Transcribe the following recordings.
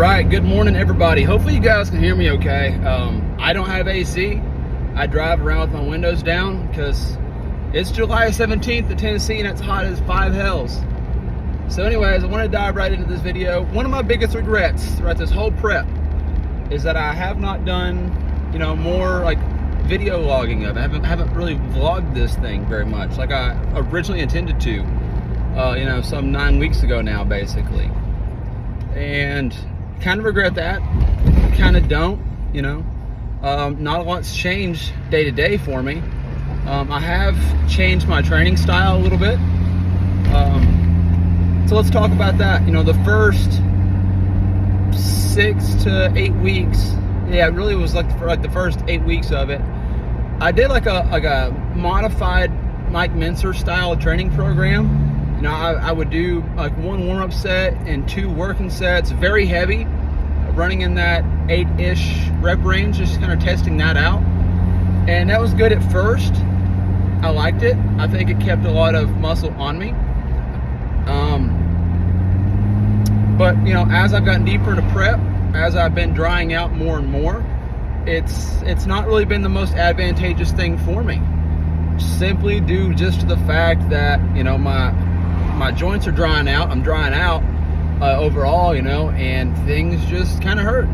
right, good morning everybody. Hopefully you guys can hear me okay. I don't have AC. I drive around with my windows down because it's July 17th in Tennessee and it's hot as 5 hells. So anyways, I want to dive right into this video. One of my biggest regrets throughout this whole prep is that I have not done, more like video logging of it. I haven't really vlogged this thing very much like I originally intended to, some 9 weeks ago now, basically. And kind of regret that, kind of don't, not a lot's changed day to day for me. I have changed my training style a little bit. So let's talk about that. The first 6 to 8 weeks, yeah, it really was like the first 8 weeks of it. I did like a modified Mike Mincer style training program. I would do like 1 warm-up set and 2 working sets, very heavy, running in that 8-ish rep range, just kind of testing that out. And that was good at first. I liked it. I think it kept a lot of muscle on me. But as I've gotten deeper into prep, as I've been drying out more and more, it's not really been the most advantageous thing for me. Simply due just to the fact that my joints are drying out. I'm drying out overall, and things just kind of hurt.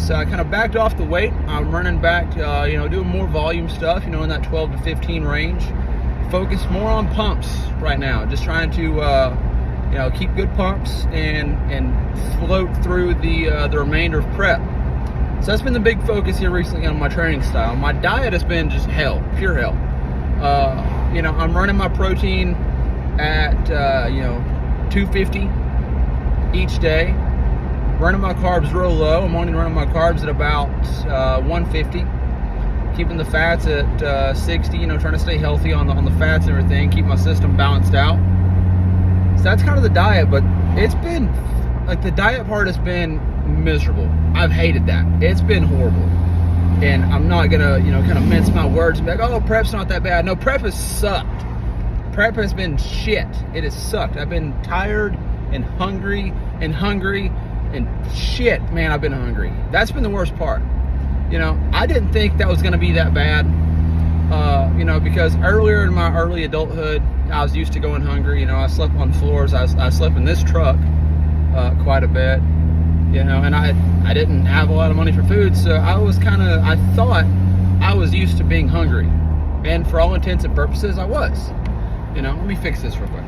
So I kind of backed off the weight. I'm running back, doing more volume stuff, in that 12 to 15 range. Focus more on pumps right now. Just trying to, keep good pumps and float through the remainder of prep. So that's been the big focus here recently on my training style. My diet has been just hell, pure hell. I'm running my protein at 250 each day, running my carbs real low. I'm only running my carbs at about 150, keeping the fats at 60, trying to stay healthy on the fats and everything, keep my system balanced out. So that's kind of the diet, but it's been like the diet part has been miserable. I've hated that. It's been horrible. And I'm not gonna kind of mince my words and be like, oh, prep's not that bad. No, prep has sucked. Prep has been shit. It has sucked. I've been tired and hungry and shit, man, I've been hungry. That's been the worst part. I didn't think that was going to be that bad, because earlier in my early adulthood, I was used to going hungry. I slept on floors. I slept in this truck quite a bit, and I didn't have a lot of money for food. So I thought I was used to being hungry. And for all intents and purposes, I was. Let me fix this real quick.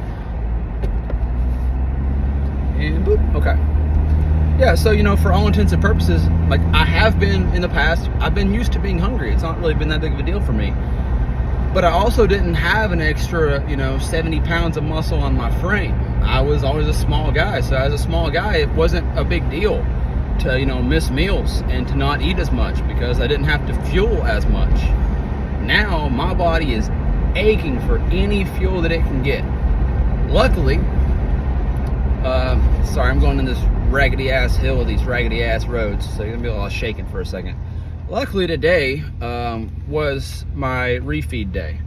And boop, okay. Yeah, so, for all intents and purposes, like I have been in the past, I've been used to being hungry. It's not really been that big of a deal for me. But I also didn't have an extra, 70 pounds of muscle on my frame. I was always a small guy. So as a small guy, it wasn't a big deal to, miss meals and to not eat as much because I didn't have to fuel as much. Now my body is aching for any fuel that it can get. Luckily, sorry, I'm going in this raggedy ass hill with these raggedy ass roads, so you're gonna be a little shaking for a second. Luckily today was my refeed day.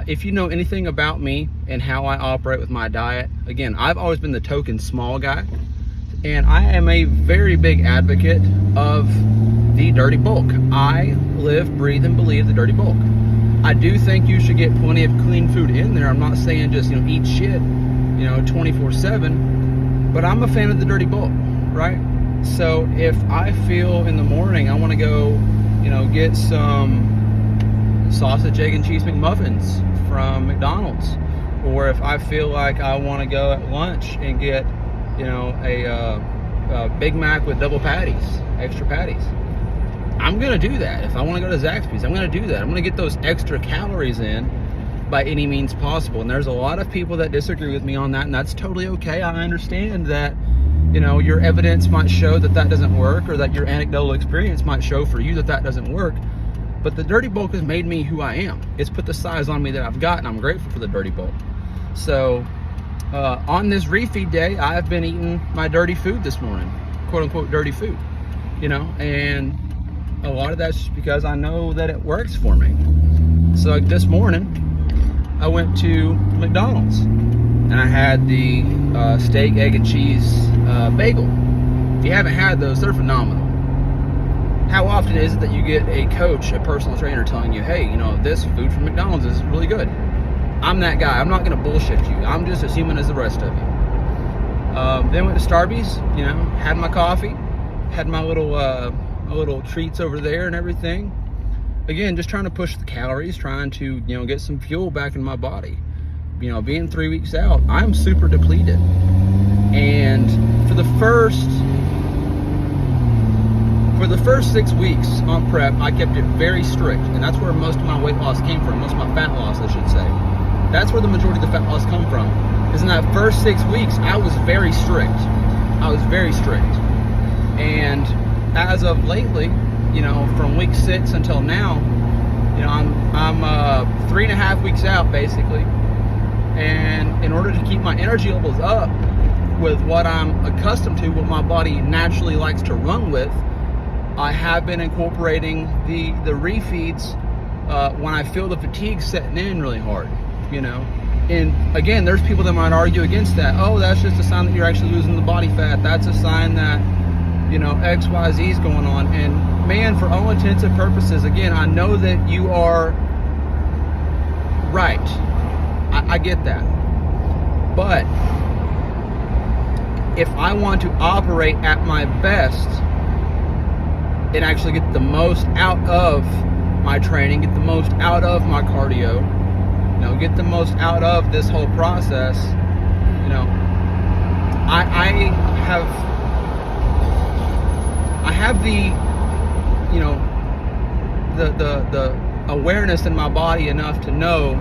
If you know anything about me and how I operate with my diet, again, I've always been the token small guy, and I am a very big advocate of the dirty bulk. I live, breathe, and believe the dirty bulk. I do think you should get plenty of clean food in there. I'm not saying just, eat shit, 24/7, but I'm a fan of the dirty bulk, right? So if I feel in the morning I want to go, get some sausage, egg, and cheese McMuffins from McDonald's, or if I feel like I want to go at lunch and get, a Big Mac with double patties, extra patties, I'm gonna do that. If I want to go to Zaxby's, I'm gonna do that. I'm gonna get those extra calories in by any means possible. And there's a lot of people that disagree with me on that, and that's totally okay. I understand that, your evidence might show that doesn't work, or that your anecdotal experience might show for you that doesn't work. But the dirty bulk has made me who I am. It's put the size on me that I've got, and I'm grateful for the dirty bulk. So on this refeed day, I've been eating my dirty food this morning, quote unquote dirty food, and a lot of that's just because I know that it works for me. So like this morning, I went to McDonald's and I had the steak, egg, and cheese bagel. If you haven't had those, they're phenomenal. How often is it that you get a coach, a personal trainer telling you, hey, you know, this food from McDonald's is really good? I'm that guy. I'm not going to bullshit you. I'm just as human as the rest of you. Then went to Starbucks, you know, had my coffee, had my little treats over there and everything. Again, just trying to push the calories, trying to, you know, get some fuel back in my body. You know, being 3 weeks out, I'm super depleted. And for the first 6 weeks on prep, I kept it very strict, and that's where most of my weight loss came from, most of my fat loss, I should say. That's where the majority of the fat loss come from, is in that first 6 weeks, I was very strict. I was very strict. And as of lately, you know, from week 6 until now, you know, I'm 3.5 weeks out, basically. And in order to keep my energy levels up with what I'm accustomed to, what my body naturally likes to run with, I have been incorporating the refeeds when I feel the fatigue setting in really hard, you know. And again, there's people that might argue against that. Oh, that's just a sign that you're actually losing the body fat. That's a sign that, you know, X, Y, Z is going on. And man, for all intents and purposes, again, I know that you are right. I get that. But if I want to operate at my best and actually get the most out of my training, get the most out of my cardio, you know, get the most out of this whole process, you know, I have the, you know, the awareness in my body enough to know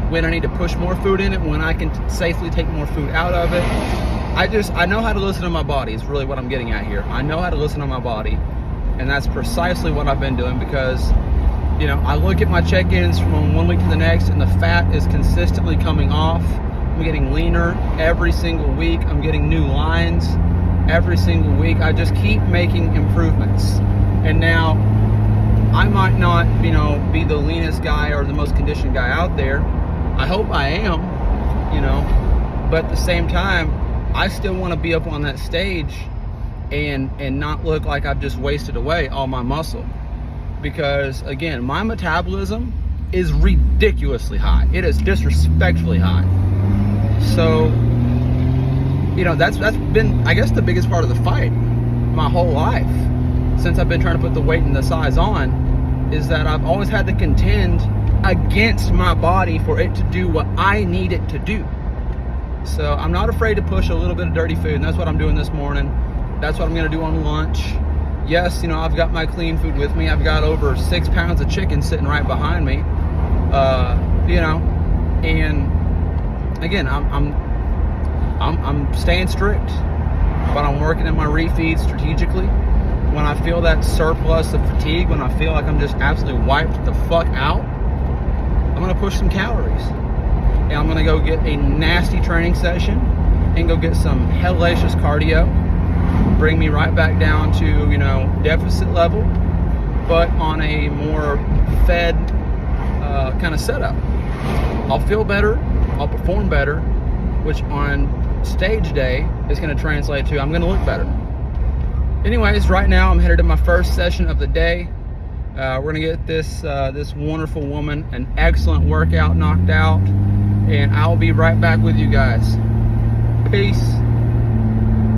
when I need to push more food in it, when I can safely take more food out of it. I know how to listen to my body is really what I'm getting at here. I know how to listen to my body. And that's precisely what I've been doing, because, you know, I look at my check-ins from one week to the next, and the fat is consistently coming off. I'm getting leaner every single week. I'm getting new lines every single week. I just keep making improvements. And now, I might not, you know, be the leanest guy or the most conditioned guy out there. I hope I am, you know, but at the same time, I still want to be up on that stage and not look like I've just wasted away all my muscle. Because again, my metabolism is ridiculously high. It is disrespectfully high. So, you know, that's been, I guess, the biggest part of the fight my whole life since I've been trying to put the weight and the size on, is that I've always had to contend against my body for it to do what I need it to do. So I'm not afraid to push a little bit of dirty food, and that's what I'm doing this morning. That's what I'm gonna do on lunch. Yes, you know, I've got my clean food with me. I've got over 6 pounds of chicken sitting right behind me. You know, and again, I'm staying strict, but I'm working at my refeeds strategically. When I feel that surplus of fatigue, when I feel like I'm just absolutely wiped the fuck out, I'm gonna push some calories. And I'm gonna go get a nasty training session and go get some hellacious cardio. Bring me right back down to, you know, deficit level, but on a more fed kind of setup. I'll feel better, I'll perform better, which on stage day is going to translate to I'm going to look better. Anyways, right now I'm headed to my first session of the day. We're going to get this wonderful woman an excellent workout knocked out, and I'll be right back with you guys. Peace.